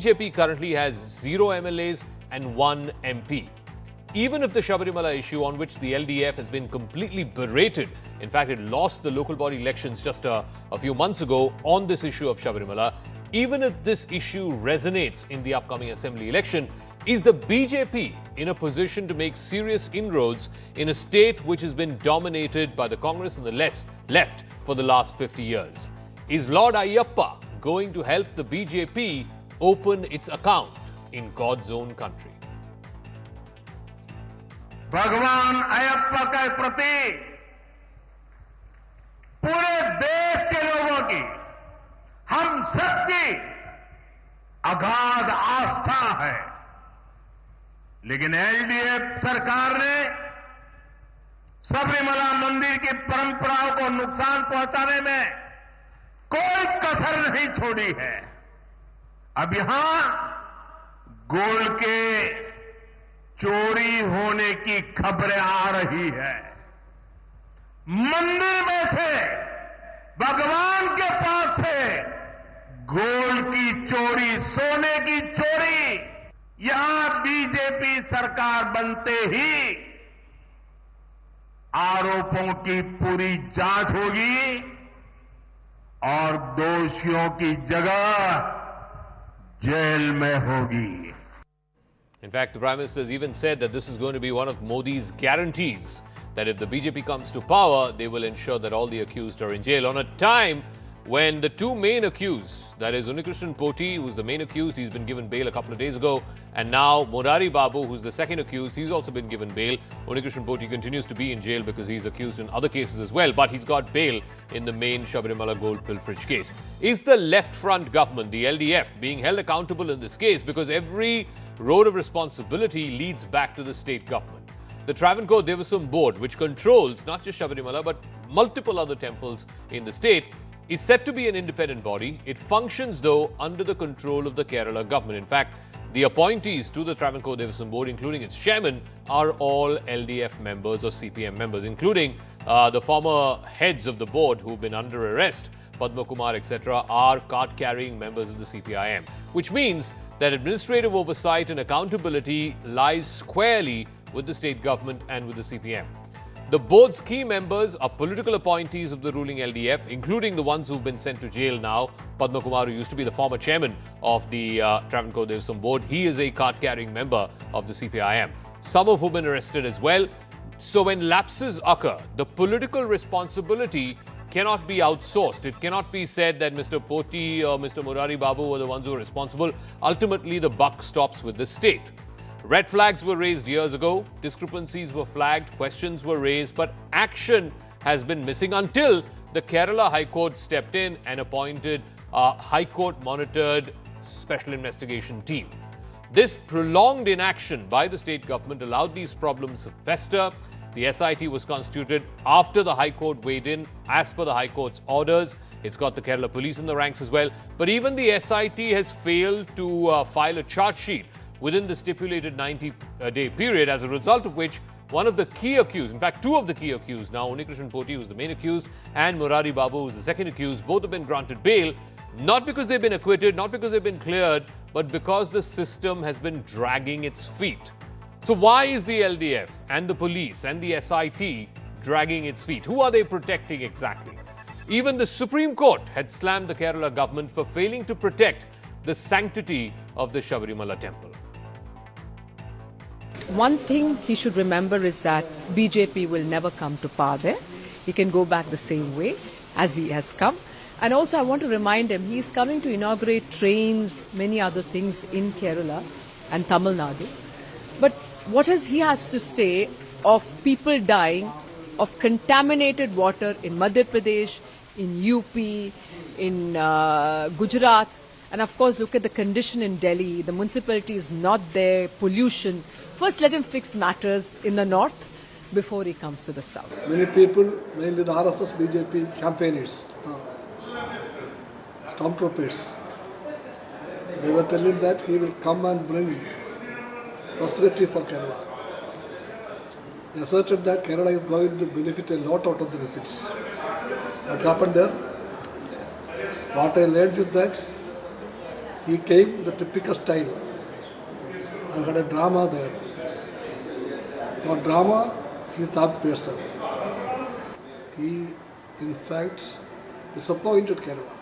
BJP currently has 0 MLAs and 1 MP. Even if the Sabarimala issue, on which the LDF has been completely berated, in fact, it lost the local body elections just a few months ago on this issue of Sabarimala, even if this issue resonates in the upcoming assembly election, is the BJP in a position to make serious inroads in a state which has been dominated by the Congress and the left for the last 50 years? Is Lord Ayyappa going to help the BJP open its account in God's own country? भगवान अयप्पा के प्रति पूरे देश के लोगों की, हम सबकी अगाध आस्था है। लेकिन एलडीएफ सरकार ने सबरीमला मंदिर की परंपराओं को नुकसान पहुंचाने में कोई कसर नहीं छोड़ी है। अब यहां गोल्ड के चोरी होने की खबरें आ रही है। मंदिर में से, भगवान के पास से गोल्ड की चोरी, सोने की चोरी, यहां बीजेपी सरकार बनते ही आरोपों की पूरी जांच होगी और दोषियों की जगह जेल में होगी। In fact, the Prime Minister has even said that this is going to be one of Modi's guarantees, that if the BJP comes to power, they will ensure that all the accused are in jail. On a time when the two main accused, that is Unikrishnan Poti, who's the main accused, he's been given bail a couple of days ago, and now Murari Babu, who's the second accused, he's also been given bail. Unikrishnan Poti continues to be in jail because he's accused in other cases as well, but he's got bail in the main Sabarimala gold pilferage case. Is the left front government, the LDF, being held accountable in this case? Because every road of responsibility leads back to the state government. The Travancore Devasam Board, which controls not just Sabarimala but multiple other temples in the state, is said to be an independent body. It functions, though, under the control of the Kerala government. In fact, the appointees to the Travancore Devasam Board, including its chairman, are all LDF members or CPM members, including the former heads of the board who've been under arrest, Padma Kumar, etc., are card-carrying members of the CPIM, which means that administrative oversight and accountability lies squarely with the state government and with the CPM. The board's key members are political appointees of the ruling LDF, including the ones who've been sent to jail now. Padma Kumar, who used to be the former chairman of the Travancore Devasam Board, he is a card-carrying member of the CPIM. Some of whom have been arrested as well. So when lapses occur, the political responsibility cannot be outsourced. It cannot be said that Mr. Poti or Mr. Murari Babu were the ones who are responsible. Ultimately, the buck stops with the state. Red flags were raised years ago, discrepancies were flagged, questions were raised, but action has been missing until the Kerala High Court stepped in and appointed a High Court-monitored special investigation team. This prolonged inaction by the state government allowed these problems to fester. The SIT was constituted after the High Court weighed in, as per the High Court's orders. It's got the Kerala police in the ranks as well. But even the SIT has failed to file a charge sheet within the stipulated 90-day period, as a result of which one of the key accused, in fact, two of the key accused now, Unikrishnan Poti, who's the main accused, and Murari Babu, who's the second accused, both have been granted bail, not because they've been acquitted, not because they've been cleared, but because the system has been dragging its feet. So why is the LDF and the police and the SIT dragging its feet? Who are they protecting exactly? Even the Supreme Court had slammed the Kerala government for failing to protect the sanctity of the Sabarimala temple. One thing he should remember is that BJP will never come to power there. He can go back the same way as he has come. And also I want to remind him, he is coming to inaugurate trains, many other things in Kerala and Tamil Nadu. But what he has to say of people dying, of contaminated water in Madhya Pradesh, in UP, in Gujarat, and of course look at the condition in Delhi, the municipality is not there, pollution. First let him fix matters in the north before he comes to the south. Many people, mainly the RSS BJP campaigners, stormtroopers, they were telling that he will come and bring prosperity for Kerala. They asserted that Kerala is going to benefit a lot out of the visits. What happened there? What I learned is that He came the typical style and had a drama there. For drama, he is that person. He, in fact, disappointed Kerala.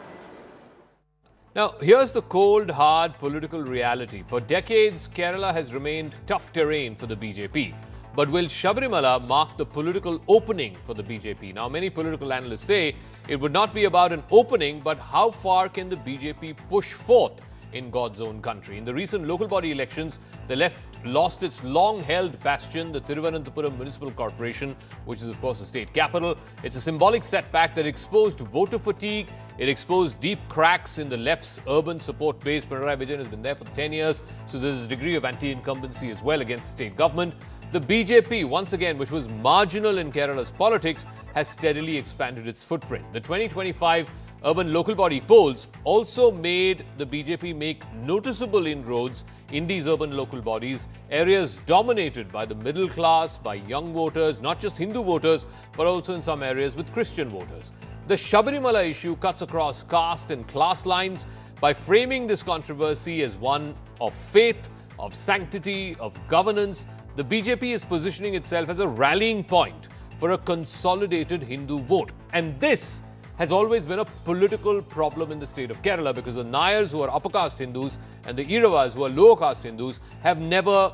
Now, here's the cold, hard political reality. For decades, Kerala has remained tough terrain for the BJP. But will Sabarimala mark the political opening for the BJP? Now, many political analysts say it would not be about an opening, but how far can the BJP push forth in God's own country? In the recent local body elections, the left lost its long-held bastion, the Thiruvananthapuram Municipal Corporation, which is, of course, the state capital. It's a symbolic setback that exposed voter fatigue. It exposed deep cracks in the left's urban support base. Pinarayi Vijayan has been there for 10 years, so there's a degree of anti-incumbency as well against the state government. The BJP, once again, which was marginal in Kerala's politics, has steadily expanded its footprint. The 2025 urban local body polls also made the BJP make noticeable inroads in these urban local bodies, areas dominated by the middle class, by young voters, not just Hindu voters, but also in some areas with Christian voters. The Sabarimala issue cuts across caste and class lines by framing this controversy as one of faith, of sanctity, of governance. The BJP is positioning itself as a rallying point for a consolidated Hindu vote. And this has always been a political problem in the state of Kerala, because the Nayars, who are upper caste Hindus, and the Iravas, who are lower caste Hindus, have never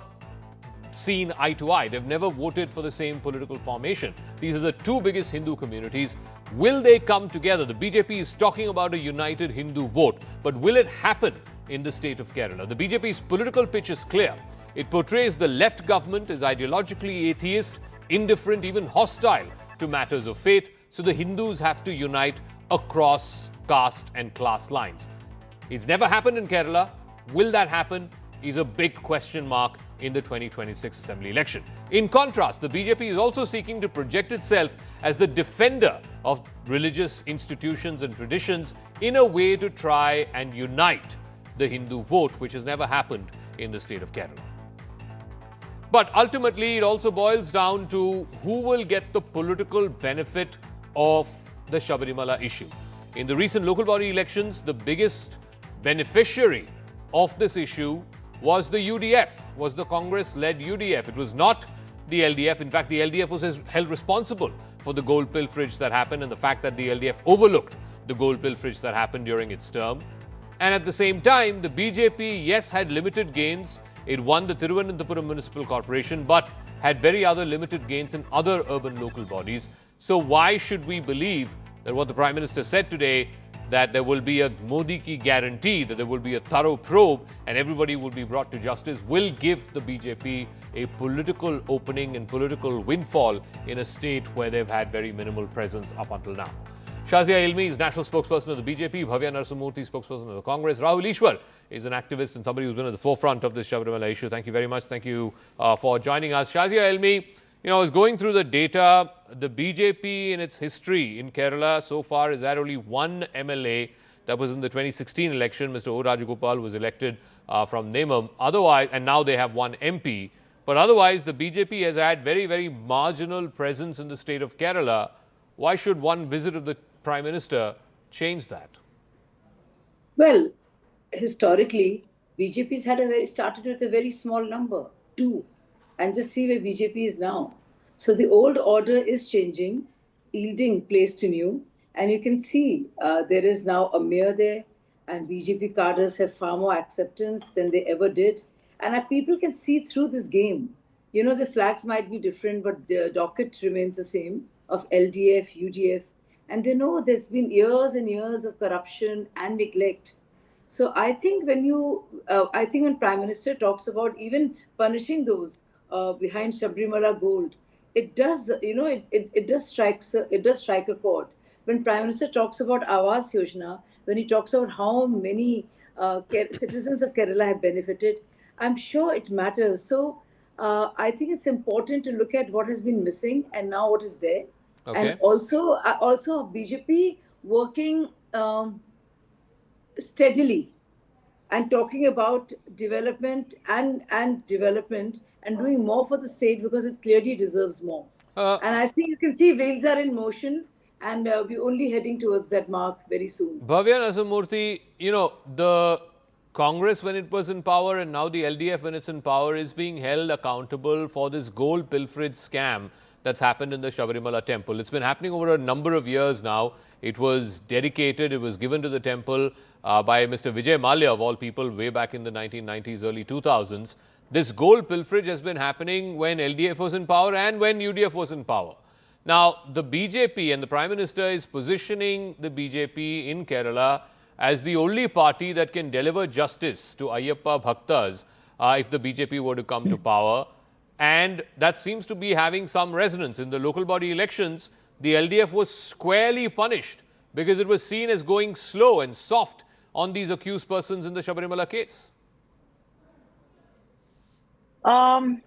seen eye to eye. They've never voted for the same political formation. These are the two biggest Hindu communities. Will they come together? The BJP is talking about a united Hindu vote, but will it happen in the state of Kerala? The BJP's political pitch is clear. It portrays the left government as ideologically atheist, indifferent, even hostile to matters of faith. So the Hindus have to unite across caste and class lines. It's never happened in Kerala. Will that happen? Is a big question mark in the 2026 Assembly election. In contrast, the BJP is also seeking to project itself as the defender of religious institutions and traditions in a way to try and unite the Hindu vote, which has never happened in the state of Kerala. But ultimately, it also boils down to who will get the political benefit of the Sabarimala issue. In the recent local body elections, the biggest beneficiary of this issue was the UDF, was the Congress-led UDF. It was not the LDF. In fact, the LDF was held responsible for the gold pilferage that happened and the fact that the LDF overlooked the gold pilferage that happened during its term. And at the same time, the BJP, yes, had limited gains. It won the Thiruvananthapuram Municipal Corporation, but had very other limited gains in other urban local bodies. So why should we believe that what the Prime Minister said today, that there will be a Modi ki guarantee, that there will be a thorough probe and everybody will be brought to justice, will give the BJP a political opening and political windfall in a state where they've had very minimal presence up until now? Shazia Ilmi is national spokesperson of the BJP. Bhavya Narasimhamurthy, spokesperson of the Congress. Rahul Ishwar is an activist and somebody who's been at the forefront of this Sabarimala issue. Thank you very much. Thank you for joining us. Shazia Ilmi, I was going through the data. The BJP in its history in Kerala so far has had only one MLA. That was in the 2016 election. Mr. O. Rajagopal was elected from Nemam. Otherwise, and now they have one MP. But otherwise, the BJP has had very, very marginal presence in the state of Kerala. Why should one visit of the Prime Minister change that? Well, historically, BJP's had started with a very small number, 2. And just see where BJP is now. So the old order is changing, yielding place to new. And you can see there is now a mayor there, and BJP cadres have far more acceptance than they ever did. And people can see through this game. The flags might be different, but the docket remains the same of LDF, UDF. And they know there's been years and years of corruption and neglect. So I think when Prime Minister talks about even punishing those behind Sabarimala gold, it does, it does strike a chord. When Prime Minister talks about Awas Yojana, when he talks about how many citizens of Kerala have benefited, I'm sure it matters. So I think it's important to look at what has been missing and now what is there. Okay. And also BJP working steadily and talking about development and development and doing more for the state because it clearly deserves more. And I think you can see wheels are in motion and we're only heading towards that mark very soon. Bhavya Narasimhamurthy, the Congress, when it was in power, and now the LDF, when it's in power, is being held accountable for this gold pilferage scam that's happened in the Sabarimala temple. It's been happening over a number of years now. It was dedicated, it was given to the temple by Mr. Vijay Mallya, of all people, way back in the 1990s, early 2000s. This gold pilferage has been happening when LDF was in power and when UDF was in power. Now, the BJP and the Prime Minister is positioning the BJP in Kerala as the only party that can deliver justice to Ayyappa Bhaktas if the BJP were to come to power. And that seems to be having some resonance. In the local body elections, the LDF was squarely punished because it was seen as going slow and soft on these accused persons in the Sabarimala case.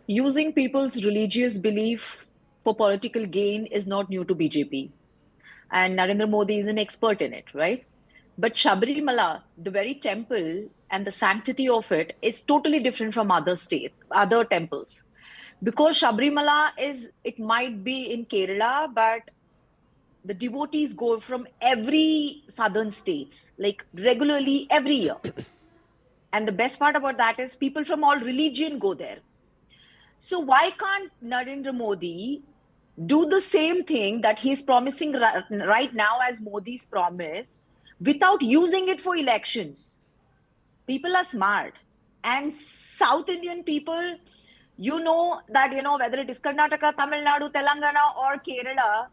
Using people's religious belief for political gain is not new to BJP. And Narendra Modi is an expert in it, right? But Sabarimala, the very temple and the sanctity of it is totally different from other temples. Because Sabarimala it might be in Kerala, but the devotees go from every southern states, like regularly every year. And the best part about that is people from all religion go there. So why can't Narendra Modi do the same thing that he's promising right now as Modi's promise without using it for elections? People are smart. And South Indian people, whether it is Karnataka, Tamil Nadu, Telangana or Kerala,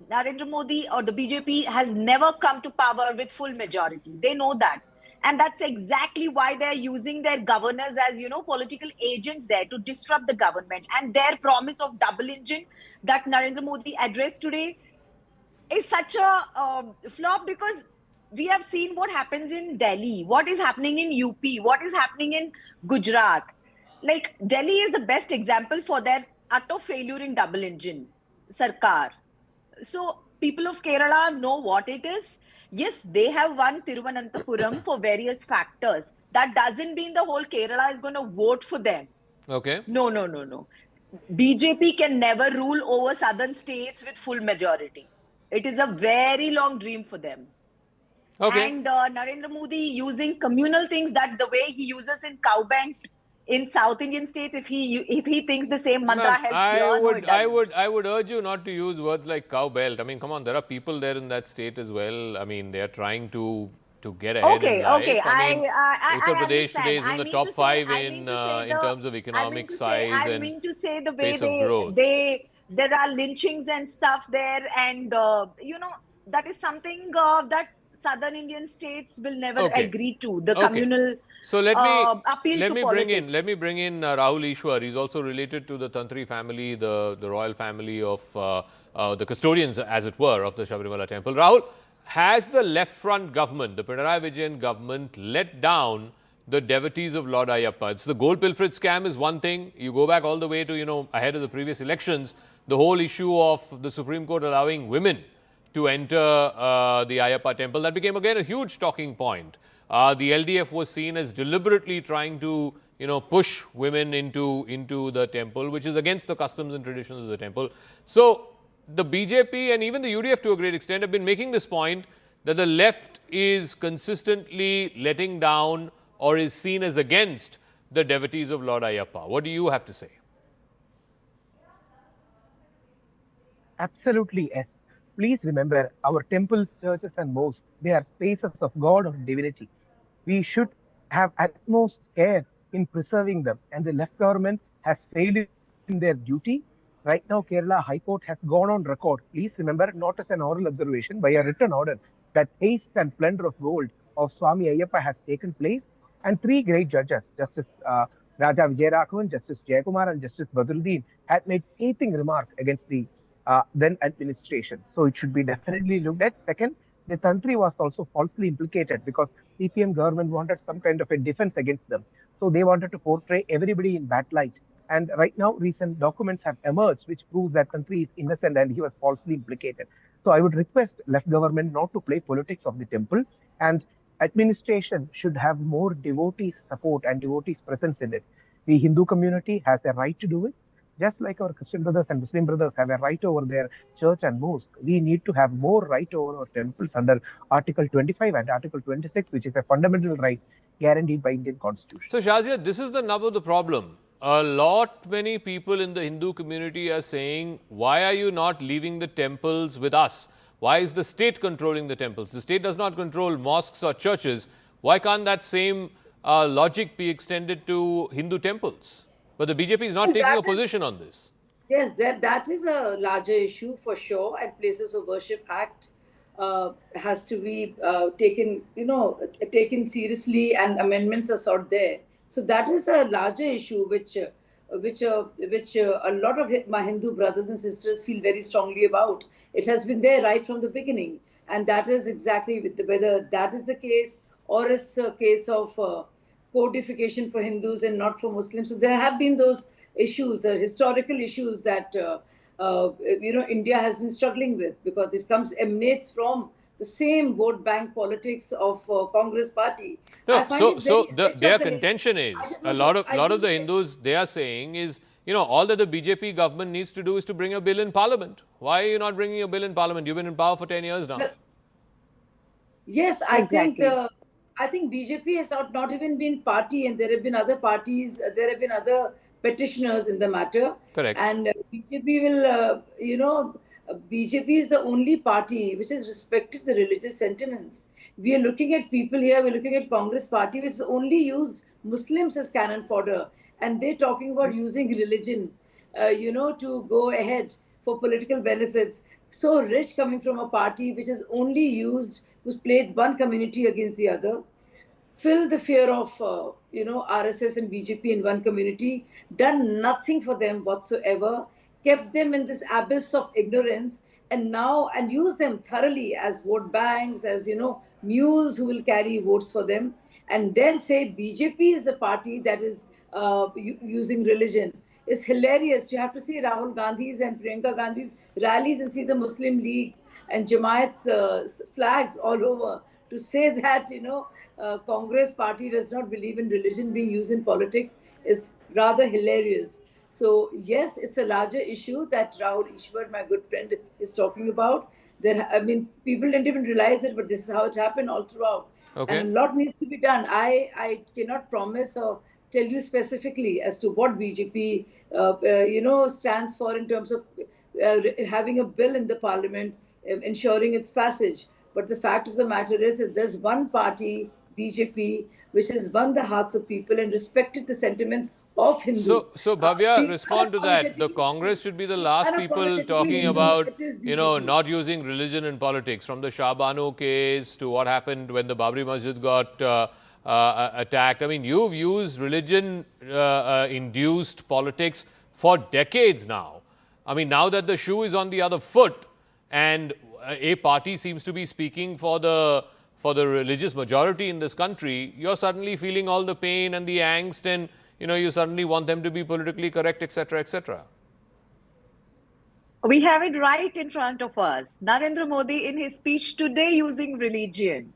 Narendra Modi or the BJP has never come to power with full majority. They know that. And that's exactly why they're using their governors as, political agents there to disrupt the government. And their promise of double engine that Narendra Modi addressed today is such a flop, because we have seen what happens in Delhi, what is happening in UP, what is happening in Gujarat. Like, Delhi is the best example for their utter failure in double engine Sarkar. So people of Kerala know what it is. Yes, they have won Thiruvananthapuram for various factors. That doesn't mean the whole Kerala is going to vote for them. Okay. No. BJP can never rule over southern states with full majority. It is a very long dream for them. Okay. And Narendra Modi using communal things, that the way he uses in Cowbent in South Indian states, if he thinks the same mantra helps here, I would urge you not to use words like cowbelt. I mean, come on, there are people there in that state as well. I mean, they are trying to get ahead in life. Okay. I mean, Uttar I Pradesh today is in the top 5 in terms of economic size and the pace way of growth. there are lynchings and stuff there, and that is something that southern Indian states will never agree to. The communal so let me bring in Rahul Ishwar. He's also related to the Tantri family, the royal family of the custodians, as it were, of the Sabarimala temple. Rahul, has the left front government, the Pinarayi Vijayan government, let down the devotees of Lord Ayyappa? It's the gold pilferage scam is one thing. You go back all the way to, ahead of the previous elections, the whole issue of the Supreme Court allowing women to enter the Ayyappa temple. That became again a huge talking point. The LDF was seen as deliberately trying to, push women into the temple, which is against the customs and traditions of the temple. So the BJP and even the UDF to a great extent have been making this point that the left is consistently letting down or is seen as against the devotees of Lord Ayyappa. What do you have to say? Absolutely, yes. Please remember, our temples, churches and mosques, they are spaces of God or divinity. We should have utmost care in preserving them, and the left government has failed in their duty. Right now, Kerala High Court has gone on record. Please remember, not as an oral observation, by a written order, that haste and plunder of gold of Swami Ayyappa has taken place, and 3 great judges, Justice Raja Vijayaraghavan, Justice Jayakumar and Justice Badruddin, had made scathing remarks against the then administration. So it should be definitely looked at. Second, the Tantri was also falsely implicated because CPM government wanted some kind of a defense against them. So they wanted to portray everybody in bad light. And right now, recent documents have emerged which proves that Tantri is innocent and he was falsely implicated. So I would request left government not to play politics of the temple, and administration should have more devotees support and devotees presence in it. The Hindu community has a right to do it. Just like our Christian brothers and Muslim brothers have a right over their church and mosque, we need to have more right over our temples under Article 25 and Article 26, which is a fundamental right guaranteed by Indian Constitution. So, Shazia, this is the nub of the problem. A lot many people in the Hindu community are saying, why are you not leaving the temples with us? Why is the state controlling the temples? The state does not control mosques or churches. Why can't that same logic be extended to Hindu temples? But the BJP is not taking a position on this. Yes, that is a larger issue for sure. And Places of Worship Act has to be taken seriously, and amendments are sought there. So that is a larger issue, which a lot of my Hindu brothers and sisters feel very strongly about. It has been there right from the beginning, and that is exactly whether that is the case or it's a case of codification for Hindus and not for Muslims. So there have been those issues, historical issues that India has been struggling with, because it emanates from the same vote bank politics of Congress party. No, their contention is a lot of the Hindus, they are saying is, all that the BJP government needs to do is to bring a bill in parliament. Why are you not bringing a bill in parliament? You've been in power for 10 years now. Yes, I think BJP has not even been party, and there have been other parties, there have been other petitioners in the matter. Correct. And BJP will, BJP is the only party which has respected the religious sentiments. We are looking at people here, we're looking at Congress party, which has only used Muslims as cannon fodder. And they're talking about using religion, to go ahead for political benefits. So rich, coming from a party which has only who's played one community against the other, filled the fear of, RSS and BJP in one community, done nothing for them whatsoever, kept them in this abyss of ignorance, and use them thoroughly as vote banks, as, mules who will carry votes for them, and then say BJP is the party that is using religion. It's hilarious. You have to see Rahul Gandhi's and Priyanka Gandhi's rallies and see the Muslim League and Jamaat flags all over, to say that, Congress party does not believe in religion being used in politics is rather hilarious. So yes, it's a larger issue that Rahul Ishwar, my good friend, is talking about. People didn't even realize it, but this is how it happened all throughout. Okay. And a lot needs to be done. I cannot promise or tell you specifically as to what BJP, stands for in terms of having a bill in the parliament, ensuring its passage. But the fact of the matter is, there's one party, BJP, which has won the hearts of people and respected the sentiments of Hindus. So Bhavya, respond to that. The Congress should be the last people talking about, not using religion in politics. From the Shah Banu case to what happened when the Babri Masjid got attacked. I mean, you've used religion-induced politics for decades now. I mean, now that the shoe is on the other foot, and a party seems to be speaking for the religious majority in this country, you're suddenly feeling all the pain and the angst, and you suddenly want them to be politically correct, etc., etc. We have it right in front of us. Narendra Modi, in his speech today, using religion.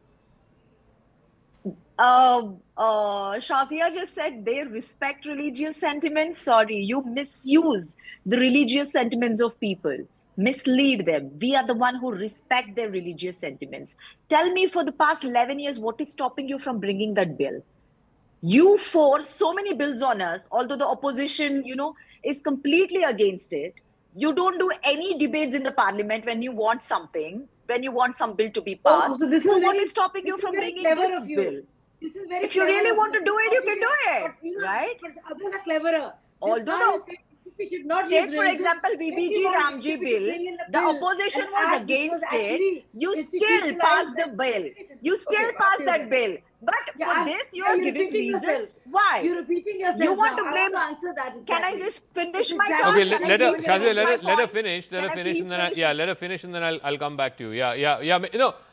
Shazia just said they respect religious sentiments. Sorry, you misuse the religious sentiments of people. Mislead them. We are the one who respect their religious sentiments. Tell me, for the past 11 years, what is stopping you from bringing that bill? You force so many bills on us, although the opposition, is completely against it. You don't do any debates in the parliament when you want something, when you want some bill to be passed. So what is stopping you from bringing this bill? This is very if you really want to do it, you can do it, right? But others are cleverer. Although we should not take, for example, VBG Ramji bill, the opposition was against it. You still passed the bill. You still passed that bill. But for this, you are giving reasons. Why? You're repeating yourself. You want to blame? I want to answer that. Exactly. Can I just finish my thought? Okay, let her finish. Let her finish, and then I'll come back to you. Yeah.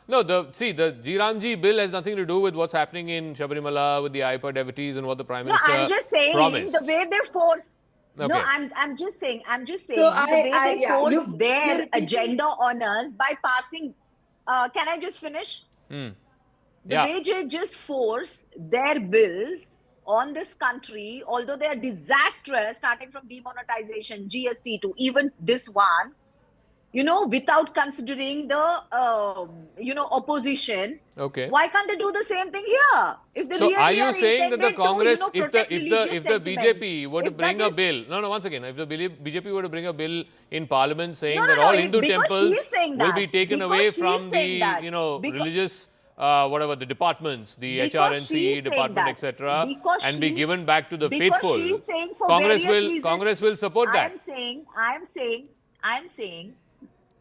No. The Jiramji bill has nothing to do with what's happening in Sabarimala with the Ayyappa devotees and what the Prime Minister I'm just saying promised. The way they force. Okay. No, I'm just saying the way they force their agenda on us by passing. Can I just finish? The way they just force their bills on this country, although they are disastrous, starting from demonetization, GST to even this one, without considering the, opposition. Okay. Why can't they do the same thing here? If they So really are you saying that the intended Congress, to, if protect the religious BJP were to sentiments, bring if a that bill, no, once again, if the BJP were to bring a bill in Parliament saying No, that no, all no, Hindu because temples she is saying will that. be taken Because away she is from saying the, that. Because- religious, whatever, the departments, the Because she HRNC is saying department, that. etc., Because and be she's- given back to the because faithful, she is saying for Congress various will reasons. Congress will support that. I am saying,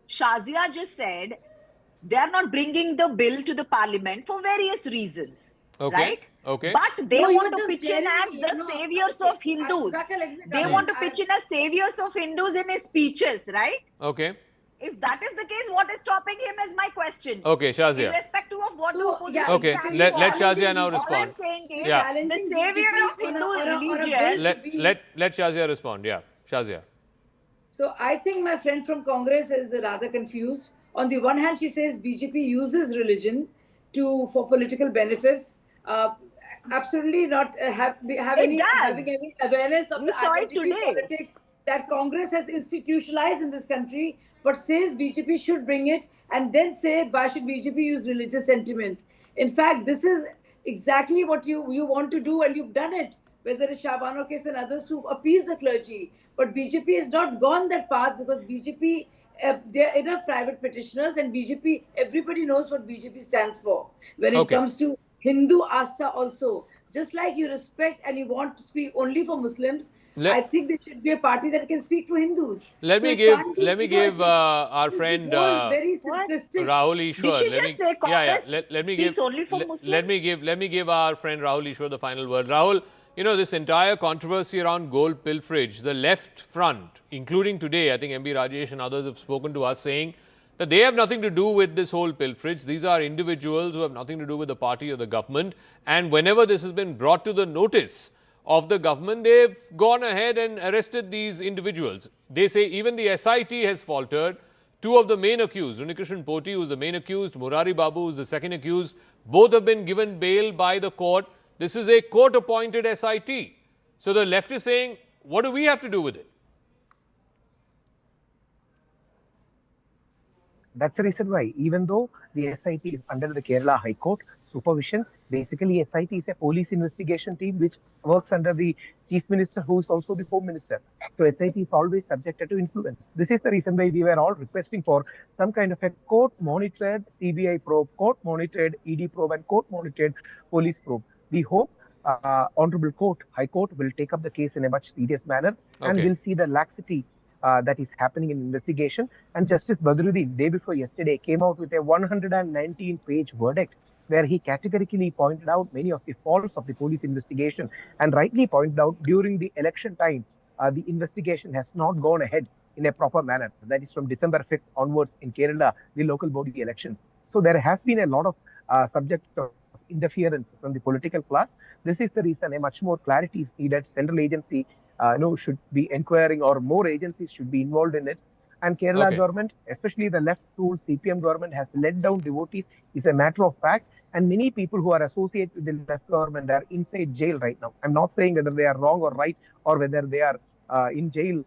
Shazia just said they are not bringing the bill to the parliament for various reasons. Okay. Right? Okay. But they No, you want were to just pitch in daring as me, the saviors of Hindus. Zaka, let me They come want in. to pitch in as saviors of Hindus in his speeches, right? Okay. If that is the case, what is stopping him is my question. Okay, Shazia. Irrespective of what the So, opposition yeah, Okay, stands let for. Shazia now All respond. I'm saying is Yeah. the Challenging savior BJP of Hindu on a religion. bill Let Shazia respond. Yeah, Shazia. So I think my friend from Congress is rather confused. On the one hand, she says BJP uses religion for political benefits. Absolutely not having any awareness of We the saw it identity today. politics that Congress has institutionalized in this country, but says BJP should bring it and then say why should BJP use religious sentiment. In fact, this is exactly what you want to do, and you've done it, whether it's Shabano case and others, to appease the clergy. But BJP has not gone that path because BJP, there are enough private petitioners, and BJP, everybody knows what BJP stands for. When it Okay. comes to Hindu Astha also, just like you respect and you want to speak only for Muslims, I think there should be a party that can speak for Hindus. Let me give our friend very simplistic. Rahul Ishwar. Did she just say Congress Let me speaks give only for Muslims? let me give our friend Rahul Ishwar the final word. Rahul, this entire controversy around gold pilferage, the left front, including today, I think MB Rajesh and others have spoken to us saying that they have nothing to do with this whole pilferage. These are individuals who have nothing to do with the party or the government. And whenever this has been brought to the notice of the government, they've gone ahead and arrested these individuals. They say even the SIT has faltered. Two of the main accused, Unikrishan Poti, who is the main accused, Murari Babu, who is the second accused, both have been given bail by the court. This is a court-appointed SIT. So the left is saying, what do we have to do with it? That's the reason why, even though the SIT is under the Kerala High Court supervision, basically SIT is a police investigation team which works under the Chief Minister, who is also the Home Minister. So SIT is always subjected to influence. This is the reason why we were all requesting for some kind of a court-monitored CBI probe, court-monitored ED probe, and court-monitored police probe. We hope Honorable Court, High Court, will take up the case in a much serious manner and will see the laxity that is happening in investigation. And Justice Badruddin, day before yesterday, came out with a 119-page verdict where he categorically pointed out many of the faults of the police investigation and rightly pointed out during the election time, the investigation has not gone ahead in a proper manner. That is from December 5th onwards in Kerala, the local body elections. So there has been a lot of subject of interference from the political class. This is the reason a much more clarity is needed. Central agency should be inquiring, or more agencies should be involved in it. And Kerala government, especially the left-ruled CPM government, has let down devotees. It's a matter of fact. And many people who are associated with the left government are inside jail right now. I'm not saying whether they are wrong or right, or whether they are in jail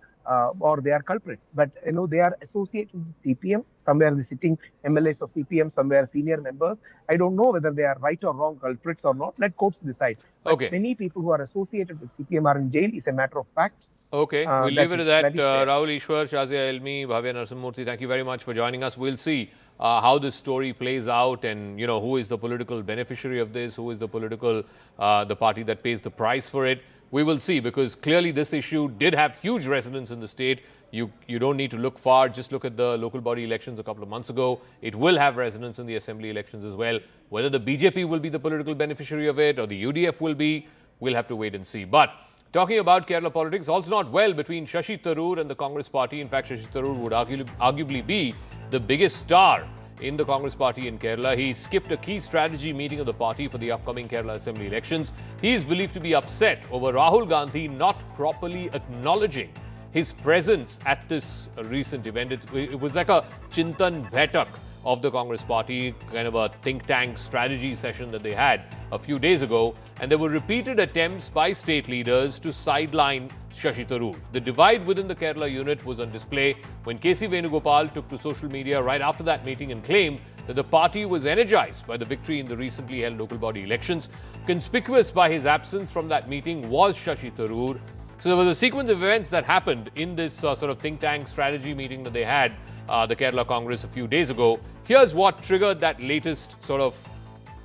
or they are culprits. But they are associated with CPM. Somewhere the sitting MLAs of CPM, somewhere senior members. I don't know whether they are right or wrong culprits or not. Let courts decide. But many people who are associated with CPM are in jail is a matter of fact. Okay, we'll leave it at that. Rahul Ishwar, Shazia Elmi, Bhavya Narasimhamurthy, thank you very much for joining us. We'll see how this story plays out, and who is the political beneficiary of this, who is the political, the party that pays the price for it. We will see, because clearly this issue did have huge resonance in the state. You don't need to look far, just look at the local body elections a couple of months ago. It will have resonance in the assembly elections as well. Whether the BJP will be the political beneficiary of it or the UDF will be, we'll have to wait and see. But talking about Kerala politics, also not well between Shashi Tharoor and the Congress party. In fact, Shashi Tharoor would arguably be the biggest star in the Congress party in Kerala. He skipped a key strategy meeting of the party for the upcoming Kerala Assembly elections. He is believed to be upset over Rahul Gandhi not properly acknowledging his presence at this recent event. It was like a Chintan Bhaitak of the Congress party, kind of a think tank strategy session that they had a few days ago, and there were repeated attempts by state leaders to sideline Shashi Tharoor. The divide within the Kerala unit was on display when KC Venugopal took to social media right after that meeting and claimed that the party was energized by the victory in the recently held local body elections. Conspicuous by his absence from that meeting was Shashi Tharoor. So there was a sequence of events that happened in this sort of think tank strategy meeting that they had, the Kerala Congress, a few days ago. Here's what triggered that latest sort of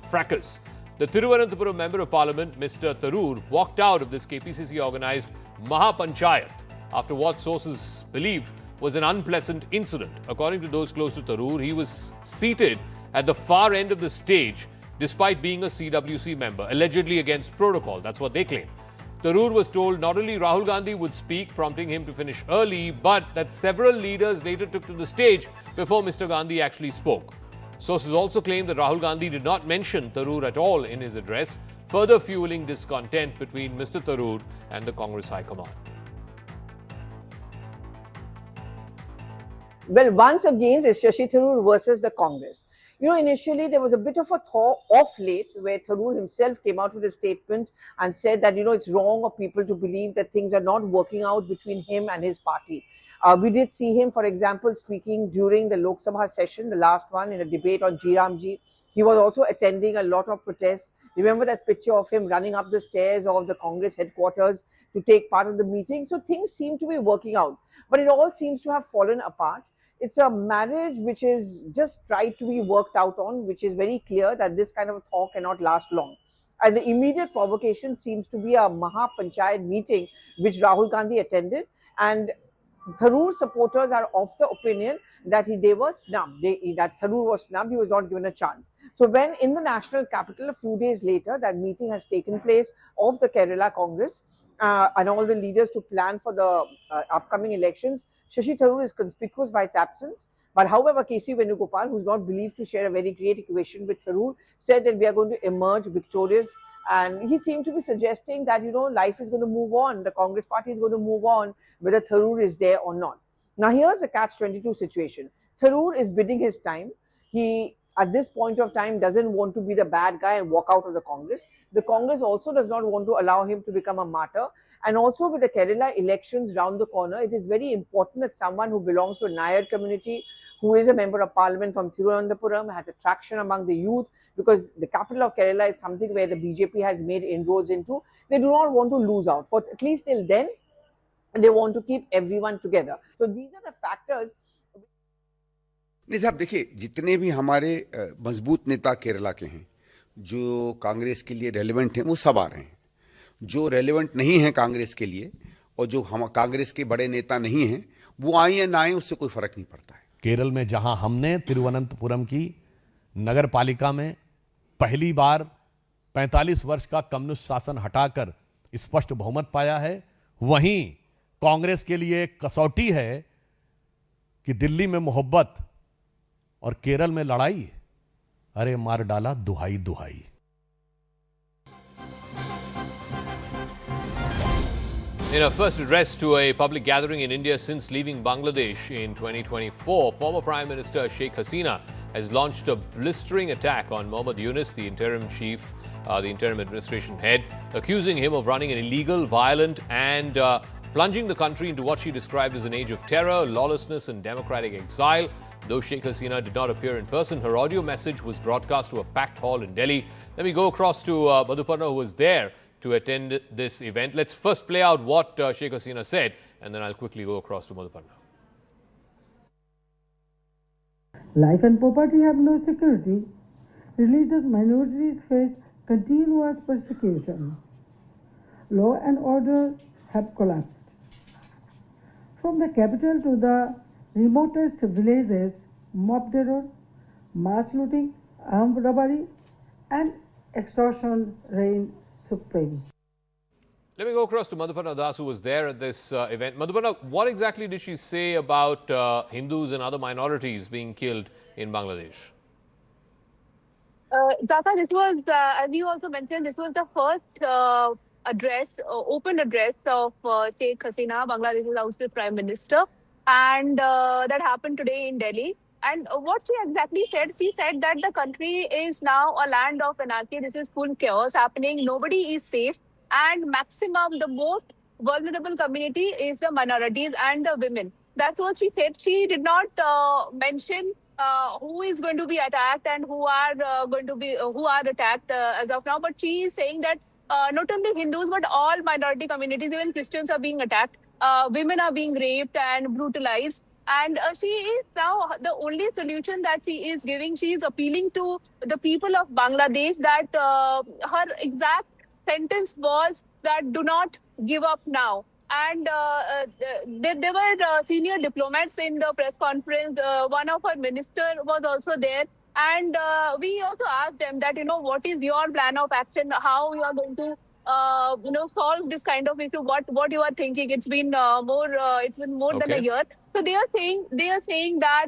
fracas. The Thiruvananthapuram Member of Parliament, Mr. Tharoor, walked out of this KPCC-organized Mahapanchayat after what sources believed was an unpleasant incident. According to those close to Tharoor, he was seated at the far end of the stage despite being a CWC member, allegedly against protocol. That's what they claim. Tharoor was told not only Rahul Gandhi would speak, prompting him to finish early, but that several leaders later took to the stage before Mr. Gandhi actually spoke. Sources also claim that Rahul Gandhi did not mention Tharoor at all in his address, further fueling discontent between Mr. Tharoor and the Congress High Command. Well, once again, it's Shashi Tharoor versus the Congress. You know, initially there was a bit of a thaw off late where Tharoor himself came out with a statement and said that, you know, it's wrong of people to believe that things are not working out between him and his party. We did see him, for example, speaking during the Lok Sabha session, the last one, in a debate on Jiramji. He was also attending a lot of protests. Remember that picture of him running up the stairs of the Congress headquarters to take part of the meeting? So things seem to be working out, but it all seems to have fallen apart. It's a marriage which is just tried to be worked out on, which is very clear that this kind of a talk cannot last long. And the immediate provocation seems to be a Mahapanchayat meeting which Rahul Gandhi attended. And Tharoor supporters are of the opinion that they were snubbed, that Tharoor was snubbed, he was not given a chance. So when in the national capital, a few days later, that meeting has taken place of the Kerala Congress and all the leaders to plan for the upcoming elections, Shashi Tharoor is conspicuous by its absence. But however, KC Venugopal, who is not believed to share a very great equation with Tharoor, said that we are going to emerge victorious. And he seemed to be suggesting that, you know, life is going to move on. The Congress party is going to move on, whether Tharoor is there or not. Now, here's the catch-22 situation. Tharoor is biding his time. He, at this point of time, doesn't want to be the bad guy and walk out of the Congress. The Congress also does not want to allow him to become a martyr. And also with the Kerala elections round the corner, it is very important that someone who belongs to a Nayar community, who is a member of parliament from Thiruvananthapuram, has attraction among the youth, because the capital of Kerala is something where the BJP has made inroads into. They do not want to lose out. For at least till then, they want to keep everyone together. So these are the factors. नहीं साहब, देखिए, जितने भी हमारे मजबूत नेता केरला के हैं जो कांग्रेस के लिए रेलेवेंट हैं, वो सब आ रहे हैं. जो रेलेवेंट नहीं है कांग्रेस के लिए और जो हम कांग्रेस के बड़े नेता नहीं हैं, वो आए या ना आए, उससे कोई फर्क नहीं पड़ता है. केरल में जहां हमने तिरुवनंतपुरम की नगर पालिका में पहली बार 45 वर्ष का कम्युनिस्ट शासन हटाकर स्पष्ट बहुमत पाया है, वहीं कांग्रेस के लिए एक कसौटी है कि दिल्ली में मोहब्बत और केरल में लड़ाई. अरे मार डाला दुहाई दुहाई. In a first address to a public gathering in India since leaving Bangladesh in 2024, former Prime Minister Sheikh Hasina has launched a blistering attack on Mohammad Yunus, the interim chief, the interim administration head, accusing him of running an illegal, violent and plunging the country into what she described as an age of terror, lawlessness and democratic exile. Though Sheikh Hasina did not appear in person, her audio message was broadcast to a packed hall in Delhi. Let me go across to Madhuparna, who was there to attend this event. Let's first play out what Sheikh Hasina said, and then I'll quickly go across to Madhuparna. Life and property have no security. Religious minorities face continuous persecution. Law and order have collapsed. From the capital to the remotest villages, mob terror, mass looting, armed robbery, and extortion reign supreme. Let me go across to Madhuparna Das, who was there at this event. Madhuparna, what exactly did she say about Hindus and other minorities being killed in Bangladesh? Zata, this was, as you also mentioned, this was the first address, open address of Sheikh Hasina, Bangladesh's ousted Prime Minister. And that happened today in Delhi. And what she exactly said, she said that the country is now a land of anarchy. This is full chaos happening. Nobody is safe. And maximum, the most vulnerable community is the minorities and the women. That's what she said. She did not mention who is going to be attacked and who are going to be who are attacked as of now. But she is saying that not only Hindus but all minority communities, even Christians, are being attacked. Women are being raped and brutalized. And she is now the only solution that she is giving. She is appealing to the people of Bangladesh that her exact sentence was that do not give up now. And there were senior diplomats in the press conference. One of her minister was also there. And we also asked them that, what is your plan of action? How you are going to solve this kind of issue? What you are thinking? It's been more than a Okay. year. So they are saying that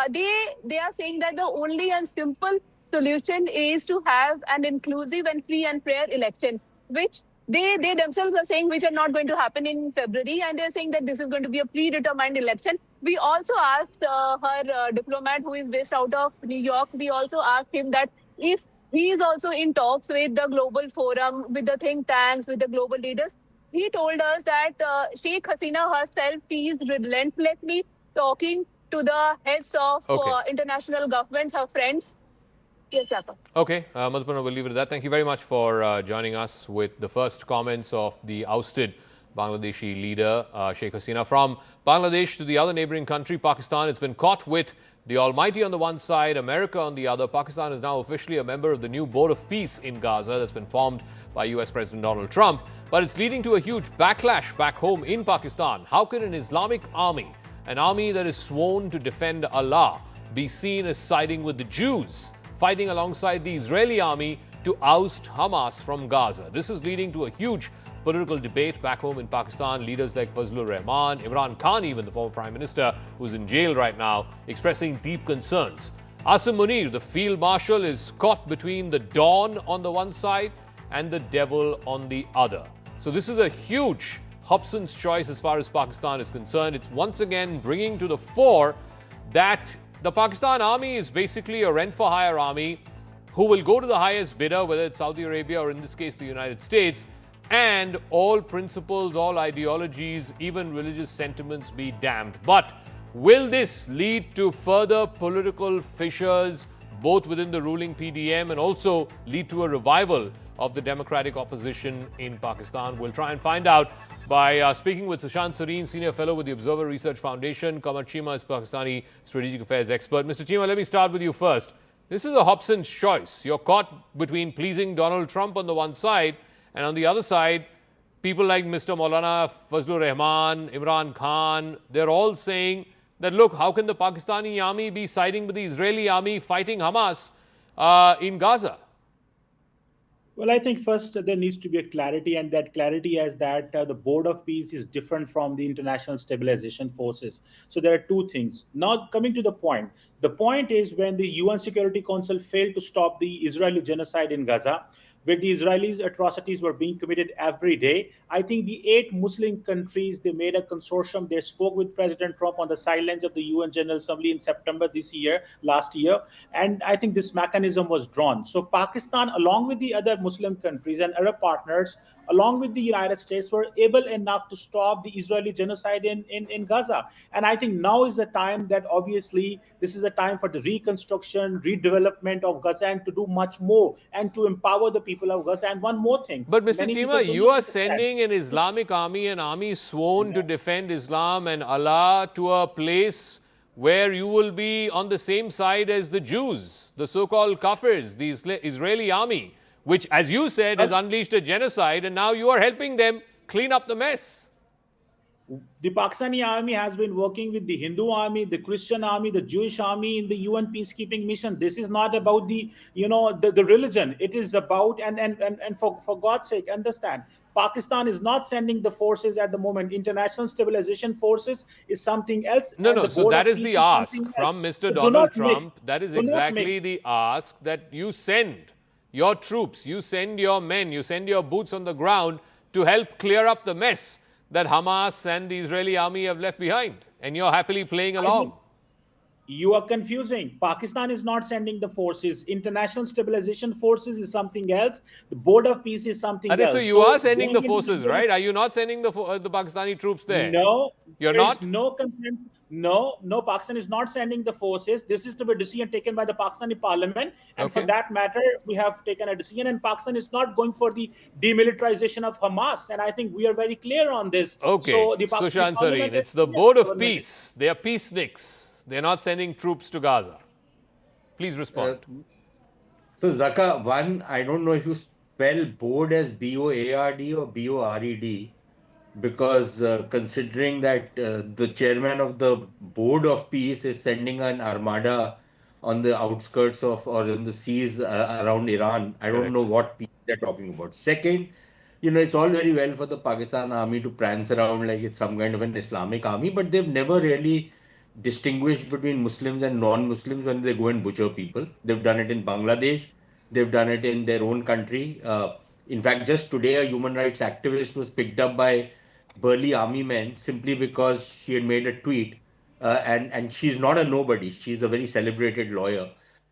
they are saying that the only and simple solution is to have an inclusive and free and fair election, which they themselves are saying which are not going to happen in February, and they're saying that this is going to be a predetermined election. We also asked her diplomat who is based out of New York. We also asked him that if he is also in talks with the global forum, with the think tanks, with the global leaders. He told us that Sheikh Hasina herself is relentlessly talking to the heads of Okay. international governments, her friends. Yes, Papa. Okay, Madhupana, we'll leave it at that. Thank you very much for joining us with the first comments of the ousted Bangladeshi leader, Sheikh Hasina. From Bangladesh to the other neighboring country, Pakistan, it's been caught with the Almighty on the one side, America on the other. Pakistan is now officially a member of the new Board of Peace in Gaza that's been formed by US President Donald Trump. But it's leading to a huge backlash back home in Pakistan. How can an Islamic army, an army that is sworn to defend Allah, be seen as siding with the Jews, fighting alongside the Israeli army to oust Hamas from Gaza? This is leading to a huge political debate back home in Pakistan. Leaders like Fazlur Rahman, Imran Khan, even the former Prime Minister, who's in jail right now, expressing deep concerns. Asim Munir, the Field Marshal, is caught between the dawn on the one side and the devil on the other. So this is a huge Hobson's choice as far as Pakistan is concerned. It's once again bringing to the fore that the Pakistan army is basically a rent-for-hire army who will go to the highest bidder, whether it's Saudi Arabia or in this case the United States, and all principles, all ideologies, even religious sentiments be damned. But will this lead to further political fissures, both within the ruling PDM and also lead to a revival of the democratic opposition in Pakistan? We'll try and find out by speaking with Sushant Sareen, Senior Fellow with the Observer Research Foundation. Kamar Chima is Pakistani Strategic Affairs expert. Mr. Chima, let me start with you first. This is a Hobson's choice. You're caught between pleasing Donald Trump on the one side, and on the other side, people like Mr. Maulana Fazlur Rahman, Imran Khan, they're all saying that, look, how can the Pakistani army be siding with the Israeli army fighting Hamas in Gaza? Well, I think first there needs to be a clarity, and that clarity is that the Board of Peace is different from the International Stabilization Forces. So there are two things. Now, coming to the point is when the UN Security Council failed to stop the Israeli genocide in Gaza, where the Israelis' atrocities were being committed every day. I think the 8 Muslim countries, they made a consortium. They spoke with President Trump on the sidelines of the UN General Assembly in September last year. And I think this mechanism was drawn. So Pakistan, along with the other Muslim countries and Arab partners, along with the United States, were able enough to stop the Israeli genocide in Gaza. And I think now is the time that obviously this is a time for the reconstruction, redevelopment of Gaza, and to do much more and to empower the people of Gaza. And one more thing. But Mr. Chima, you are sending an Islamic army, an army sworn to defend Islam and Allah, to a place where you will be on the same side as the Jews, the so-called Kafirs, the Israeli army, which, as you said, has unleashed a genocide, and now you are helping them clean up the mess. The Pakistani army has been working with the Hindu army, the Christian army, the Jewish army in the UN peacekeeping mission. This is not about the religion. It is about, and for God's sake, understand, Pakistan is not sending the forces at the moment. International Stabilization Forces is something else. No. So that is the ask from Mr. Donald Trump. That is exactly the ask, that you send your troops, you send your men, you send your boots on the ground to help clear up the mess that Hamas and the Israeli army have left behind, and you're happily playing along. You are confusing. Pakistan is not sending the forces. International Stabilization Forces is something else. The Board of Peace is something else. So you are sending the going into forces, right? Are you not sending the Pakistani troops there? No, You're there not? is no consent. No, Pakistan is not sending the forces. This is to be a decision taken by the Pakistani parliament. And for Okay. that matter, we have taken a decision, and Pakistan is not going for the demilitarization of Hamas. And I think we are very clear on this. Okay, So the Pakistani Sushant parliament, Sareen, it's the Board of Peace. They are peaceniks. They're not sending troops to Gaza. Please respond. So Zaka, one, I don't know if you spell board as B-O-A-R-D or B-O-R-E-D, because considering that the chairman of the Board of Peace is sending an armada on the outskirts of or in the seas around Iran, I don't know what peace they're talking about. Second, it's all very well for the Pakistan army to prance around like it's some kind of an Islamic army, but they've never really distinguished between Muslims and non-Muslims when they go and butcher people. They've done it in Bangladesh. They've done it in their own country. In fact, just today, a human rights activist was picked up by burly army men simply because she had made a tweet. And she's not a nobody. She's a very celebrated lawyer.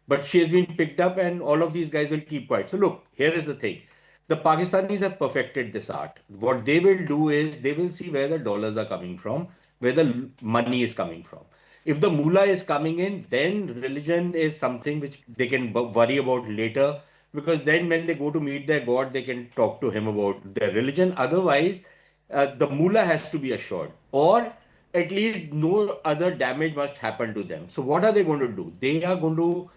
But she has been picked up, and all of these guys will keep quiet. So look, here is the thing. The Pakistanis have perfected this art. What they will do is they will see where the dollars are coming from, where the money is coming from. If the mullah is coming in, then religion is something which they can worry about later, because then when they go to meet their God, they can talk to him about their religion. Otherwise, the mullah has to be assured, or at least no other damage must happen to them. So what are they going to do? They are going to,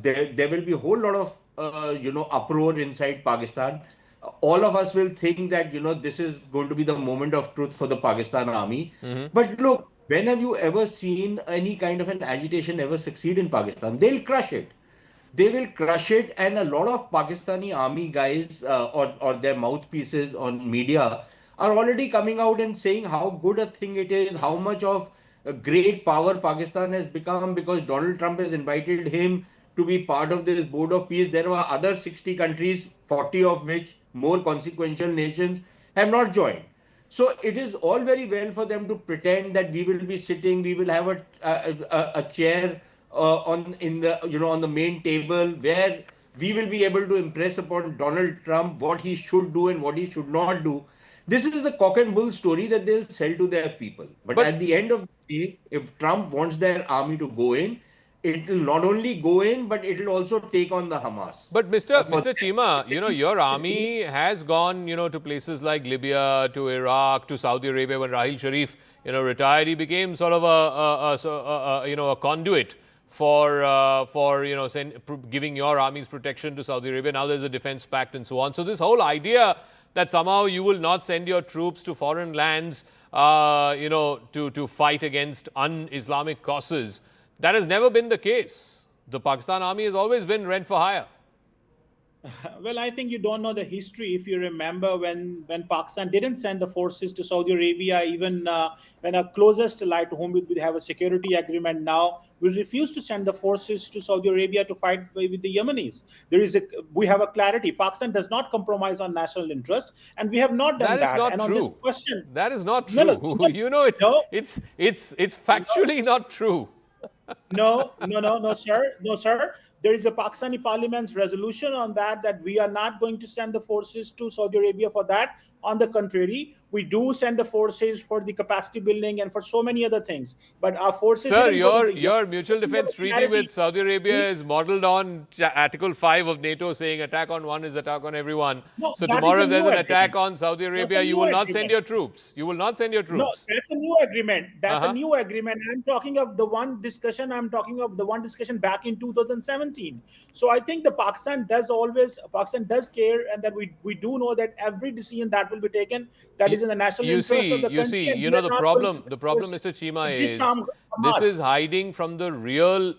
there will be a whole lot of, uproar inside Pakistan. All of us will think that, this is going to be the moment of truth for the Pakistan army. But look, when have you ever seen any kind of an agitation ever succeed in Pakistan? They'll crush it. They will crush it. And a lot of Pakistani army guys or their mouthpieces on media are already coming out and saying how good a thing it is, how much of a great power Pakistan has become because Donald Trump has invited him to be part of this Board of Peace. There are other 60 countries, 40 of which more consequential nations have not joined. So it is all very well for them to pretend that we will be sitting, we will have a chair on the main table where we will be able to impress upon Donald Trump what he should do and what he should not do. This is the cock and bull story that they'll sell to their people. But at the end of the day, if Trump wants their army to go in, it will not only go in, but it will also take on the Hamas. But Mr. Chima, your army has gone, to places like Libya, to Iraq, to Saudi Arabia. When Rahil Sharif, retired, he became sort of a conduit for giving your armies protection to Saudi Arabia. Now there's a defense pact and so on. So this whole idea that somehow you will not send your troops to foreign lands, to fight against un-Islamic causes, that has never been the case. The Pakistan army has always been rent for hire. Well, I think you don't know the history. If you remember when Pakistan didn't send the forces to Saudi Arabia, even when our closest ally to whom we have a security agreement now, we refuse to send the forces to Saudi Arabia to fight with the Yemenis. We have a clarity. Pakistan does not compromise on national interest, and we have not done that. That is not and true. On this question, that is not true. It's factually not true. No, sir. There is a Pakistani parliament's resolution on that we are not going to send the forces to Saudi Arabia for that. On the contrary, we do send the forces for the capacity building and for so many other things. But our forces... Sir, your mutual defense treaty with Saudi Arabia is modeled on Article 5 of NATO saying attack on one is attack on everyone. No, so tomorrow if there's an attack agreement. on Saudi Arabia, you will not send your troops. You will not send your troops. No, that's a new agreement. That's a new agreement. I'm talking of the one discussion back in 2017. So I think Pakistan does care, and that we do know that every decision that will be taken that is in the national interest of the country. The problem, Mr. Chima, is this is hiding from the real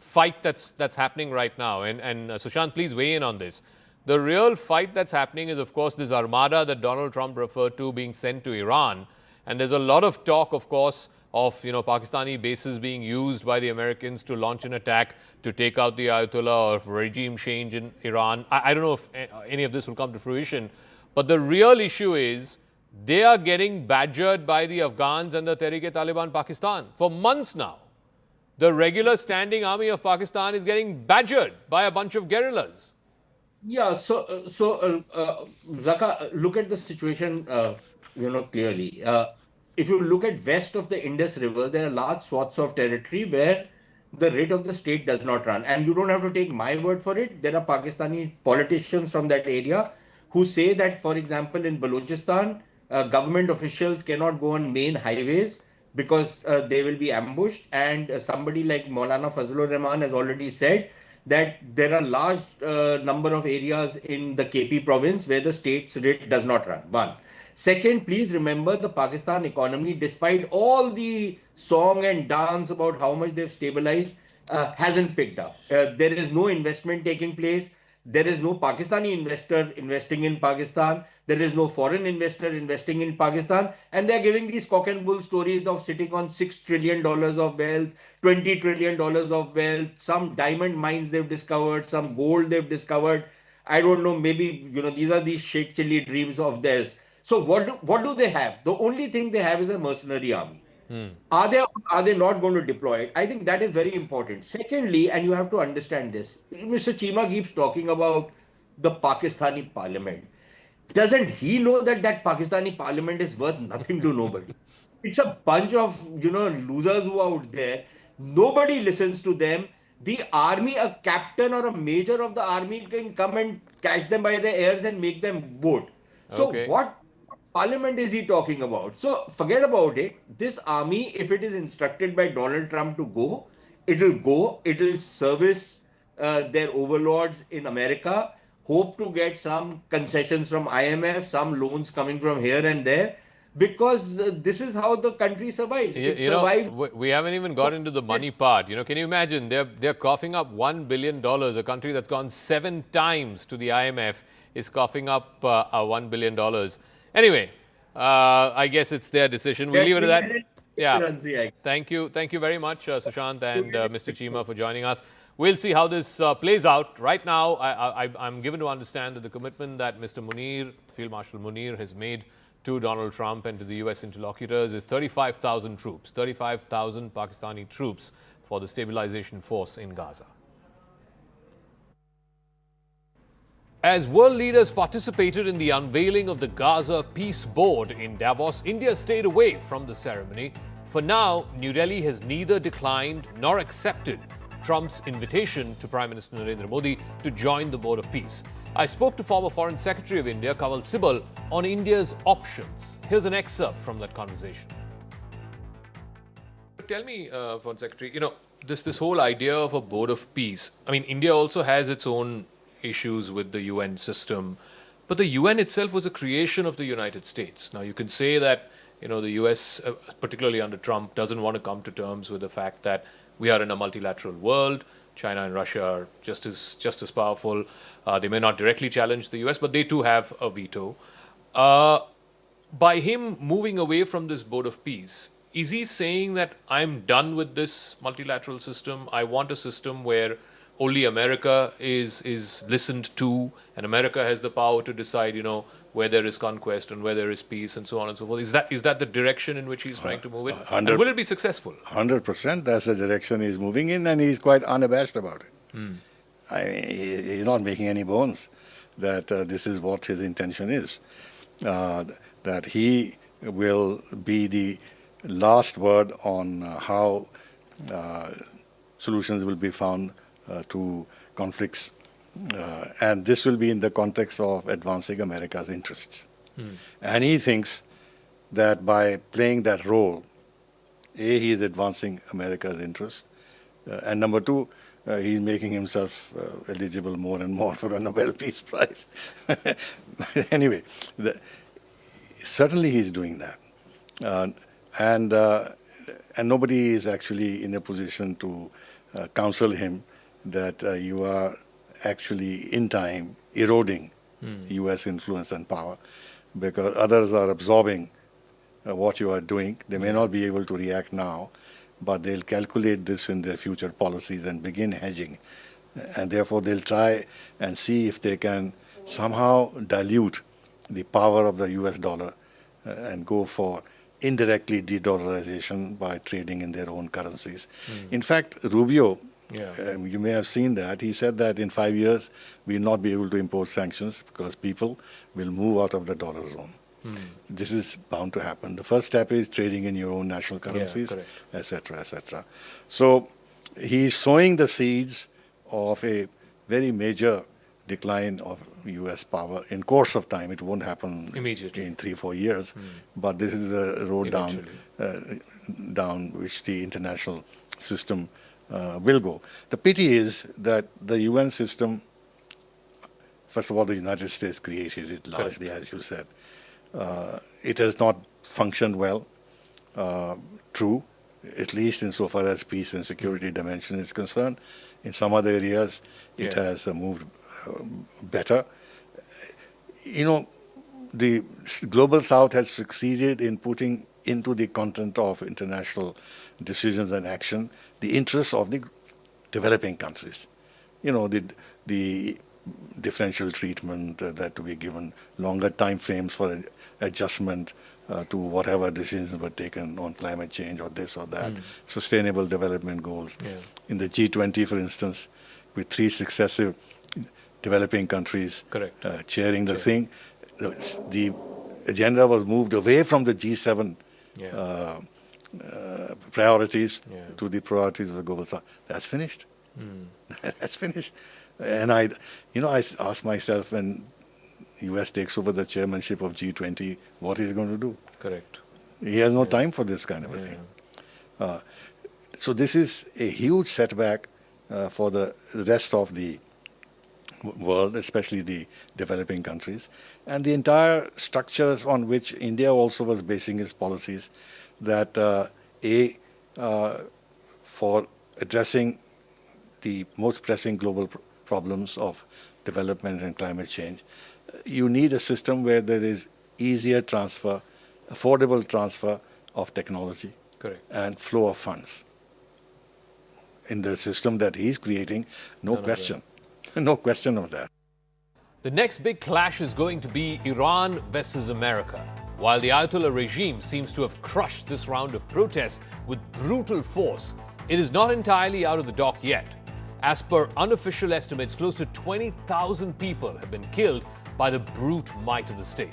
fight that's happening right now. And Sushant, please weigh in on this. The real fight that's happening is, of course, this armada that Donald Trump referred to being sent to Iran. And there's a lot of talk, of course, of Pakistani bases being used by the Americans to launch an attack to take out the Ayatollah or regime change in Iran. I don't know if any of this will come to fruition. But the real issue is they are getting badgered by the Afghans and the Tehreek-e-Taliban Pakistan for months now. the regular standing army of Pakistan is getting badgered by a bunch of guerrillas. Yeah, Zaka, look at the situation, clearly. If you look at west of the Indus River, there are large swaths of territory where the writ of the state does not run. And you don't have to take my word for it. There are Pakistani politicians from that area who say that, for example, in Balochistan, government officials cannot go on main highways because they will be ambushed. And somebody like Maulana Fazlur Rahman has already said that there are large number of areas in the KP province where the state's writ does not run. One. Second, please remember the Pakistan economy, despite all the song and dance about how much they've stabilized, hasn't picked up. There is no investment taking place. There is no Pakistani investor investing in Pakistan. There is no foreign investor investing in Pakistan. And they're giving these cock and bull stories of sitting on $6 trillion of wealth, $20 trillion of wealth, some diamond mines they've discovered, some gold they've discovered. I don't know, maybe, these are these Sheikh Chilli dreams of theirs. So what do they have? The only thing they have is a mercenary army. Are they not going to deploy it? I think that is very important. Secondly, and you have to understand this, Mr. Cheema keeps talking about the Pakistani parliament. Doesn't he know that Pakistani parliament is worth nothing to nobody? It's a bunch of, losers who are out there. Nobody listens to them. The army, a captain or a major of the army can come and catch them by the ears and make them vote. So what parliament is he talking about? So forget about it. This army, if it is instructed by Donald Trump to go, it'll service their overlords in America, hope to get some concessions from IMF, some loans coming from here and there, because this is how the country survives. We haven't even got into the money part. Can you imagine? They're coughing up $1 billion. A country that's gone 7 times to the IMF is coughing up $1 billion. Anyway, I guess it's their decision. We'll leave it at that. Yeah. Thank you very much, Sushant and Mr. Cheema, for joining us. We'll see how this plays out. Right now, I'm given to understand that the commitment that Mr. Munir, Field Marshal Munir, has made to Donald Trump and to the US interlocutors is 35,000 troops, 35,000 Pakistani troops for the stabilization force in Gaza. As world leaders participated in the unveiling of the Gaza Peace Board in Davos, India stayed away from the ceremony. For now, New Delhi has neither declined nor accepted Trump's invitation to Prime Minister Narendra Modi to join the Board of Peace. I spoke to former Foreign Secretary of India, Kanwal Sibal, on India's options. Here's an excerpt from that conversation. Tell me, Foreign Secretary, this whole idea of a Board of Peace, India also has its own issues with the UN system, but the UN itself was a creation of the United States. Now, you can say that, the US, particularly under Trump, doesn't want to come to terms with the fact that we are in a multilateral world. China and Russia are just as powerful. They may not directly challenge the US, but they too have a veto. By him moving away from this Board of Peace, is he saying that I'm done with this multilateral system? I want a system where only America is listened to, and America has the power to decide, where there is conquest and where there is peace and so on and so forth. Is that the direction in which he's trying to move it? And will it be successful? 100%. That's the direction he's moving in, and he's quite unabashed about it. He's not making any bones that this is what his intention is. That he will be the last word on how solutions will be found to conflicts. And this will be in the context of advancing America's interests. And he thinks that by playing that role, he is advancing America's interests. And number two, he's making himself eligible more and more for a Nobel Peace Prize. Anyway, certainly he's doing that. And nobody is actually in a position to counsel him that you are actually in time eroding US influence and power, because others are absorbing what you are doing. They may not be able to react now, but they'll calculate this in their future policies and begin hedging. And therefore they'll try and see if they can somehow dilute the power of the US dollar and go for indirectly de-dollarization by trading in their own currencies. In fact, Rubio, you may have seen that, he said that in 5 years we will not be able to impose sanctions because people will move out of the dollar zone. This is bound to happen. The first step is trading in your own national currencies, etc., etc. So he's sowing the seeds of a very major decline of U.S. power in course of time. It won't happen immediately in 3-4 years, but this is a road down which the international system will go. The pity is that the UN system, first of all, the United States created it largely, as you said. It has not functioned well, true, at least insofar as peace and security dimension is concerned. In some other areas, it has moved better. You know, the Global South has succeeded in putting into the content of international decisions and action the interests of the developing countries. You know, the differential treatment that to be given, longer time frames for adjustment to whatever decisions were taken on climate change or this or that, sustainable development goals. In the G20, for instance, with 3 successive developing countries chairing the thing, the agenda was moved away from the G7 priorities to the priorities of the Global South. That's finished. That's finished. And I ask myself, when U.S. takes over the chairmanship of G20, what is he going to do? He has no time for this kind of a thing. So this is a huge setback for the rest of the world, especially the developing countries, and the entire structures on which India also was basing its policies, that for addressing the most pressing global problems of development and climate change, you need a system where there is easier transfer, affordable transfer of technology and flow of funds. In the system that he's creating, no question of that. The next big clash is going to be Iran versus America. While the Ayatollah regime seems to have crushed this round of protests with brutal force, it is not entirely out of the dock yet. As per unofficial estimates, close to 20,000 people have been killed by the brute might of the state.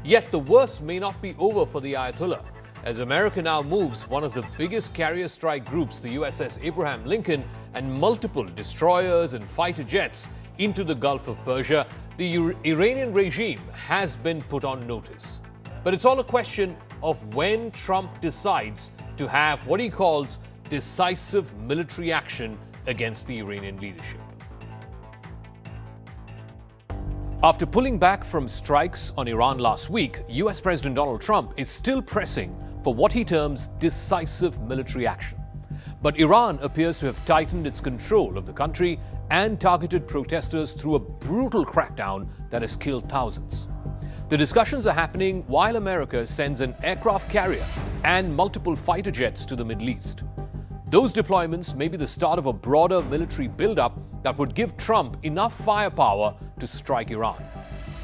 Yet the worst may not be over for the Ayatollah, as America now moves one of the biggest carrier strike groups, the USS Abraham Lincoln, and multiple destroyers and fighter jets into the Gulf of Persia. The Iranian regime has been put on notice. But it's all a question of when Trump decides to have what he calls decisive military action against the Iranian leadership. After pulling back from strikes on Iran last week, US President Donald Trump is still pressing for what he terms decisive military action. But Iran appears to have tightened its control of the country and targeted protesters through a brutal crackdown that has killed thousands. The discussions are happening while America sends an aircraft carrier and multiple fighter jets to the Middle East. Those deployments may be the start of a broader military buildup that would give Trump enough firepower to strike Iran.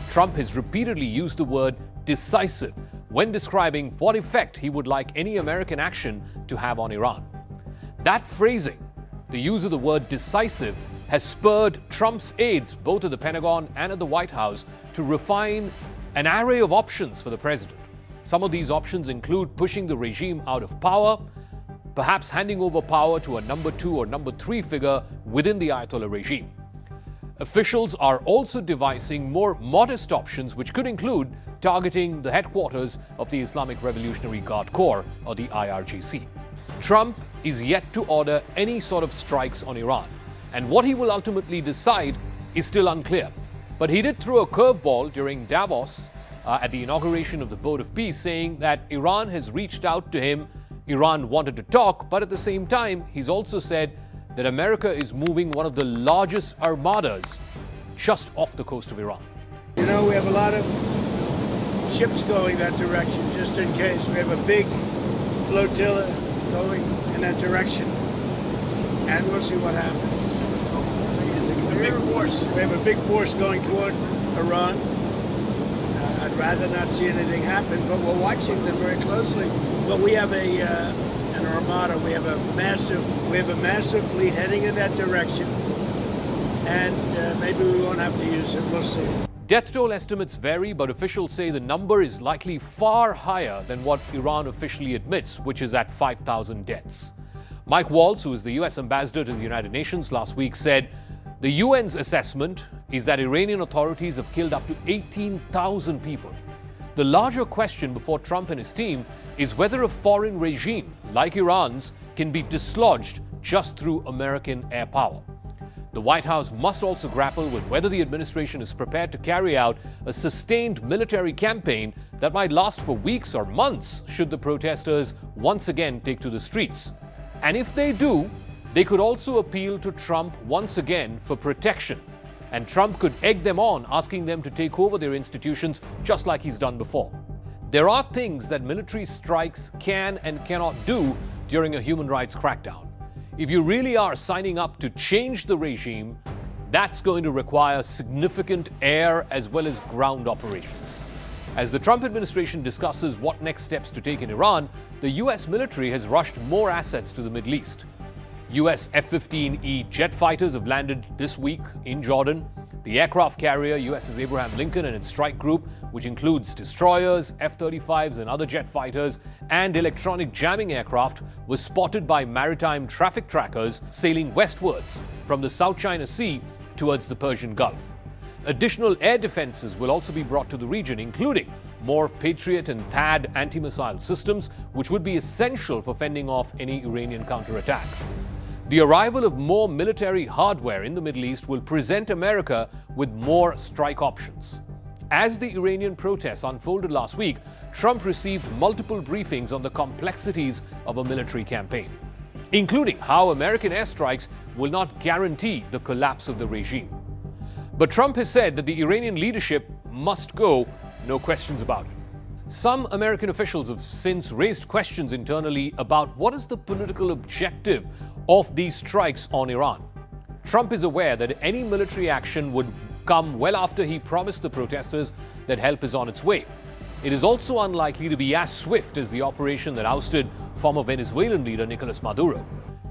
Trump has repeatedly used the word decisive when describing what effect he would like any American action to have on Iran. That phrasing, the use of the word decisive, has spurred Trump's aides, both at the Pentagon and at the White House, to refine an array of options for the president. Some of these options include pushing the regime out of power, perhaps handing over power to a number 2 or number 3 figure within the Ayatollah regime. Officials are also devising more modest options, which could include targeting the headquarters of the Islamic Revolutionary Guard Corps, or the IRGC. Trump is yet to order any sort of strikes on Iran, and what he will ultimately decide is still unclear. But he did throw a curveball during Davos at the inauguration of the Board of Peace, saying that Iran has reached out to him. Iran wanted to talk, but at the same time, he's also said that America is moving one of the largest armadas just off the coast of Iran. You know, we have a lot of ships going that direction, just in case. We have a big flotilla going in that direction, and we'll see what happens. We have a big force going toward Iran. I'd rather not see anything happen, but we're watching them very closely. But we have an armada. We have a massive fleet heading in that direction, and maybe we won't have to use it. We'll see. Death toll estimates vary, but officials say the number is likely far higher than what Iran officially admits, which is at 5,000 deaths. Mike Waltz, who is the US ambassador to the United Nations, last week said the UN's assessment is that Iranian authorities have killed up to 18,000 people. The larger question before Trump and his team is whether a foreign regime like Iran's can be dislodged just through American air power. The White House must also grapple with whether the administration is prepared to carry out a sustained military campaign that might last for weeks or months should the protesters once again take to the streets. And if they do, they could also appeal to Trump once again for protection. And Trump could egg them on, asking them to take over their institutions just like he's done before. There are things that military strikes can and cannot do during a human rights crackdown. If you really are signing up to change the regime, that's going to require significant air as well as ground operations. As the Trump administration discusses what next steps to take in Iran, the US military has rushed more assets to the Middle East. US F-15E jet fighters have landed this week in Jordan. The aircraft carrier USS Abraham Lincoln and its strike group, which includes destroyers, F-35s and other jet fighters, and electronic jamming aircraft, was spotted by maritime traffic trackers sailing westwards from the South China Sea towards the Persian Gulf. Additional air defenses will also be brought to the region, including more Patriot and THAAD anti-missile systems, which would be essential for fending off any Iranian counterattack. The arrival of more military hardware in the Middle East will present America with more strike options. As the Iranian protests unfolded last week, Trump received multiple briefings on the complexities of a military campaign, including how American airstrikes will not guarantee the collapse of the regime. But Trump has said that the Iranian leadership must go, no questions about it. Some American officials have since raised questions internally about what is the political objective of these strikes on Iran. Trump is aware that any military action would come well after he promised the protesters that help is on its way. It is also unlikely to be as swift as the operation that ousted former Venezuelan leader Nicolas Maduro.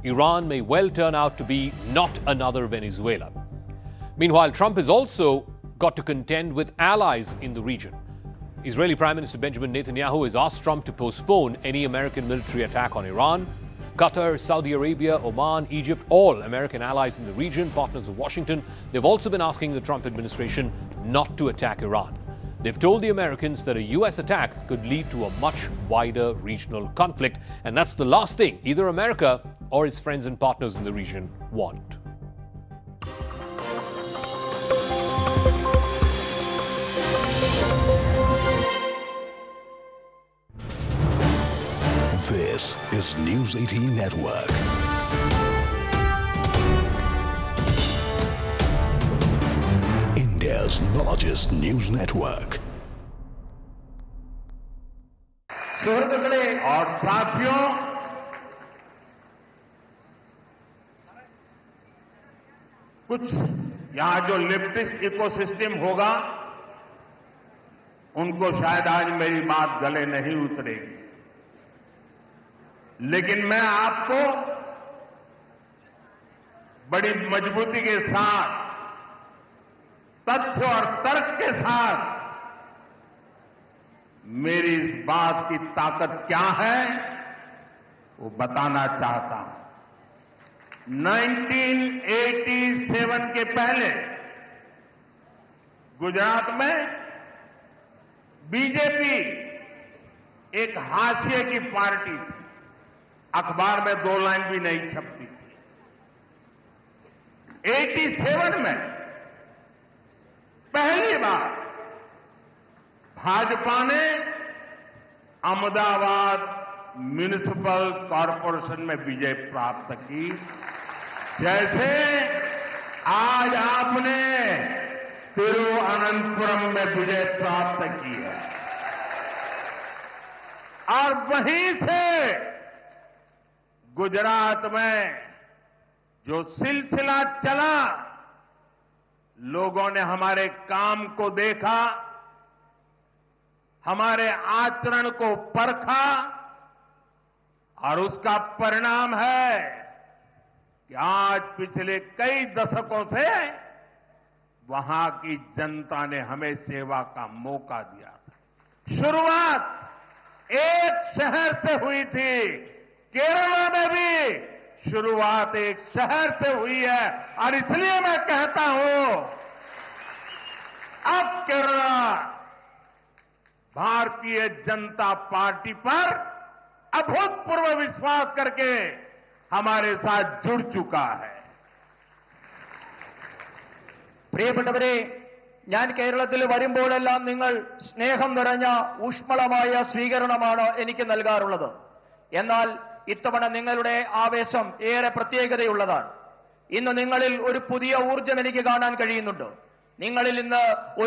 Iran may well turn out to be not another Venezuela. Meanwhile, Trump has also got to contend with allies in the region. Israeli Prime Minister Benjamin Netanyahu has asked Trump to postpone any American military attack on Iran. Qatar, Saudi Arabia, Oman, Egypt, all American allies in the region, partners of Washington, they've also been asking the Trump administration not to attack Iran. They've told the Americans that a US attack could lead to a much wider regional conflict, and that's the last thing either America or its friends and partners in the region want. This is News 18 Network. India's largest news network. और साथियों, कुछ यहाँ जो leftist ecosystem होगा, उनको शायद आज मेरी बात गले नहीं उतरेगी, लेकिन मैं आपको बड़ी मजबूती के साथ, तथ्य और तर्क के साथ मेरी इस बात की ताकत क्या है वो बताना चाहता हूं। 1987 के पहले गुजरात में बीजेपी एक हाशिए की पार्टी थी, अखबार में 2 लाइन भी नहीं छपती थी। 87 में पहली बार भाजपा ने अहमदाबाद म्युनिसिपल कॉरपोरेशन में विजय प्राप्त की, जैसे आज आपने तिरुवनंतपुरम में विजय प्राप्त की है। और वहीं से गुजरात में जो सिलसिला चला, लोगों ने हमारे काम को देखा, हमारे आचरण को परखा और उसका परिणाम है कि आज पिछले कई दशकों से वहां की जनता ने हमें सेवा का मौका दिया था। शुरुआत एक शहर से हुई थी, केरला में भी शुरुआत एक शहर से हुई है और इसलिए मैं कहता हूं अब केरला भारतीय जनता पार्टी पर अभूतपूर्व विश्वास करके हमारे साथ जुड़ चुका है। പ്രിയപ്പെട്ടവരെ, ഞാൻ കേരളത്തിൽ വരുമ്പോഴെല്ലാം നിങ്ങൾ സ്നേഹം നിറഞ്ഞ ഊഷ്മളമായ സ്വീകരണമാണ് എനിക്ക് നൽകാറുള്ളത്. എന്നാൽ ഇത്തവണ നിങ്ങളുടെ ആവേശം ഏറെ പ്രത്യേകതയുള്ളതാണ്. ഇന്ന് നിങ്ങളിൽ ഒരു പുതിയ ഊർജ്ജം എനിക്ക് കാണാൻ കഴിയുന്നുണ്ട്. നിങ്ങളിൽ ഇന്ന്